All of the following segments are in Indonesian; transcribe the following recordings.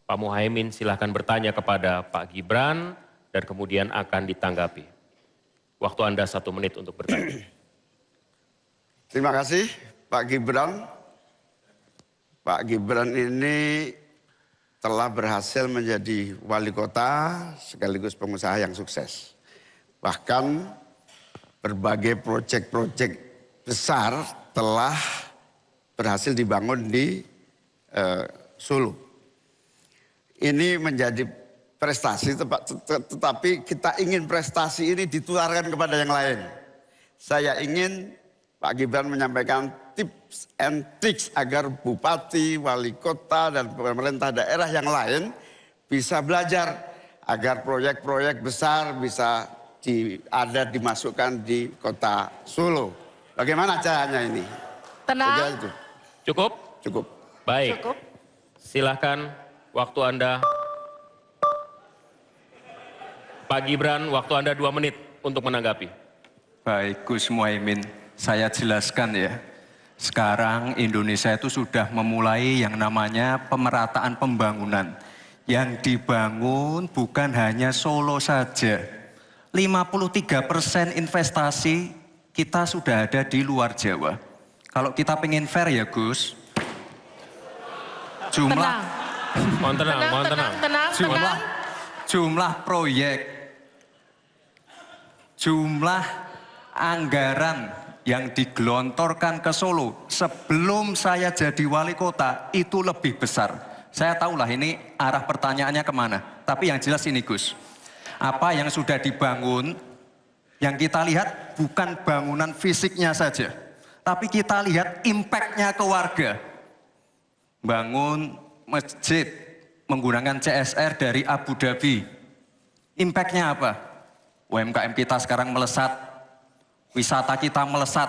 Pak Muhaimin silahkan bertanya kepada Pak Gibran dan kemudian akan ditanggapi. Waktu Anda 1 menit untuk bertanya. Terima kasih Pak Gibran. Pak Gibran ini telah berhasil menjadi wali kota sekaligus pengusaha yang sukses. Bahkan berbagai proyek-proyek besar telah berhasil dibangun di Solo. Ini menjadi prestasi, tetapi kita ingin prestasi ini ditularkan kepada yang lain. Saya ingin Pak Gibran menyampaikan tips and tricks agar bupati, wali kota, dan pemerintah daerah yang lain bisa belajar agar proyek-proyek besar bisa dimasukkan di kota Solo. Bagaimana caranya ini? Tenang. Cukup? Cukup. Baik. Cukup. Silahkan waktu Anda. Pak Gibran, waktu Anda 2 menit untuk menanggapi. Baik, Gus Muhaimin. Saya jelaskan ya, sekarang Indonesia itu sudah memulai yang namanya pemerataan pembangunan. Yang dibangun bukan hanya Solo saja. 53% investasi kita sudah ada di luar Jawa. Kalau kita pengen fair ya Gus, jumlah proyek, jumlah anggaran yang digelontorkan ke Solo sebelum saya jadi wali kota itu lebih besar. Saya tahulah ini arah pertanyaannya kemana. Tapi yang jelas ini Gus, apa yang sudah dibangun, yang kita lihat bukan bangunan fisiknya saja. Tapi kita lihat impact-nya ke warga. Bangun masjid menggunakan CSR dari Abu Dhabi. Impact-nya apa? UMKM kita sekarang melesat. Wisata kita melesat.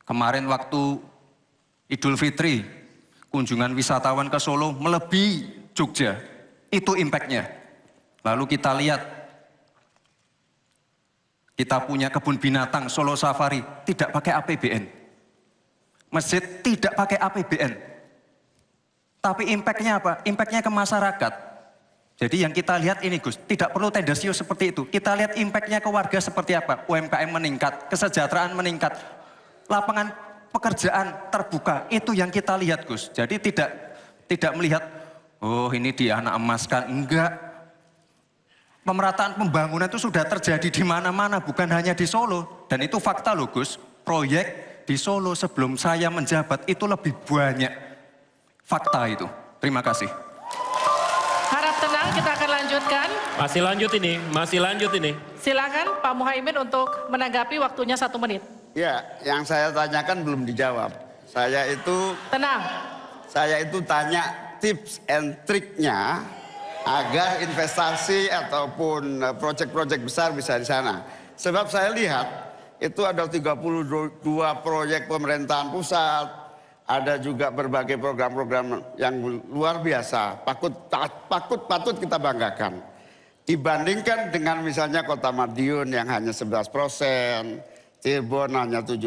Kemarin waktu Idul Fitri, kunjungan wisatawan ke Solo melebihi Jogja. Itu impact-nya. Lalu kita lihat, kita punya kebun binatang Solo Safari, tidak pakai APBN. Masjid tidak pakai APBN. Tapi impact-nya apa? Impact-nya ke masyarakat. Jadi yang kita lihat ini Gus, tidak perlu tendensius seperti itu. Kita lihat impact-nya ke warga seperti apa. UMKM meningkat, kesejahteraan meningkat, lapangan pekerjaan terbuka. Itu yang kita lihat Gus. Jadi tidak melihat, oh ini dia anak emas kan. Enggak. Pemerataan pembangunan itu sudah terjadi di mana-mana, bukan hanya di Solo. Dan itu fakta loh Gus. Proyek di Solo sebelum saya menjabat itu lebih banyak. Fakta itu. Terima kasih. Harap tenang, kita akan lanjutkan. Masih lanjut ini. Silakan Pak Muhaimin untuk menanggapi, waktunya 1 menit. Ya, yang saya tanyakan belum dijawab. Saya itu tanya tips and triknya agar investasi ataupun proyek-proyek besar bisa di sana. Sebab saya lihat itu ada 32 proyek pemerintahan pusat, ada juga berbagai program-program yang luar biasa, patut kita banggakan. Dibandingkan dengan misalnya Kota Madiun yang hanya 11%, Cirebon hanya 7%,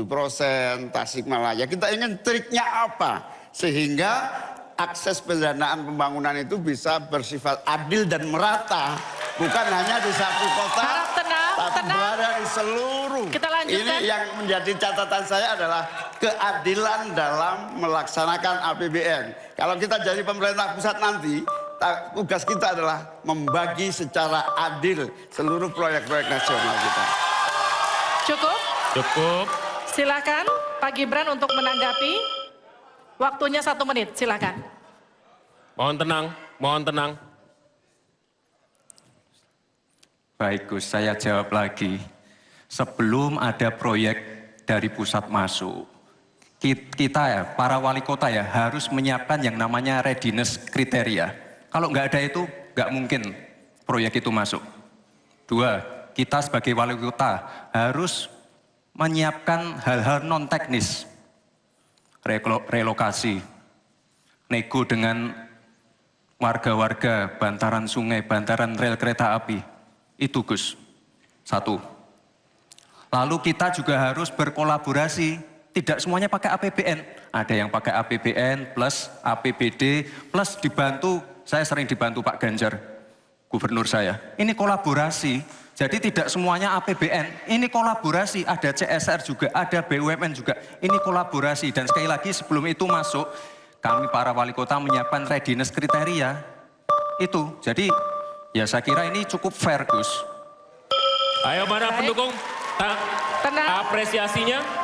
Tasikmalaya. Kita ingin triknya apa? Sehingga akses pendanaan pembangunan itu bisa bersifat adil dan merata. Bukan hanya di satu kota, tapi berada di seluruh. Kita lanjutkan. Ini yang menjadi catatan saya adalah keadilan dalam melaksanakan APBN. Kalau kita jadi pemerintah pusat nanti, tugas kita adalah membagi secara adil seluruh proyek-proyek nasional kita. Cukup. Silakan Pak Gibran untuk menanggapi. Waktunya 1 menit, silakan. Mohon tenang. Baik Gus, saya jawab lagi. Sebelum ada proyek dari pusat masuk, kita ya, para wali kota ya harus menyiapkan yang namanya readiness kriteria. Kalau nggak ada itu, nggak mungkin proyek itu masuk. 2, kita sebagai wali kota harus menyiapkan hal-hal non-teknis. Relokasi, nego dengan warga-warga, bantaran sungai, bantaran rel kereta api. Itu Gus, 1. Lalu kita juga harus berkolaborasi, tidak semuanya pakai APBN. Ada yang pakai APBN plus APBD plus dibantu saya sering dibantu Pak Ganjar, gubernur saya. Ini kolaborasi, jadi tidak semuanya APBN, ini kolaborasi, ada CSR juga, ada BUMN juga, ini kolaborasi. Dan sekali lagi sebelum itu masuk, kami para wali kota menyiapkan readiness kriteria, itu. Jadi ya saya kira ini cukup fair, Gus. Ayo mana Baik. pendukung? Tenang. Apresiasinya.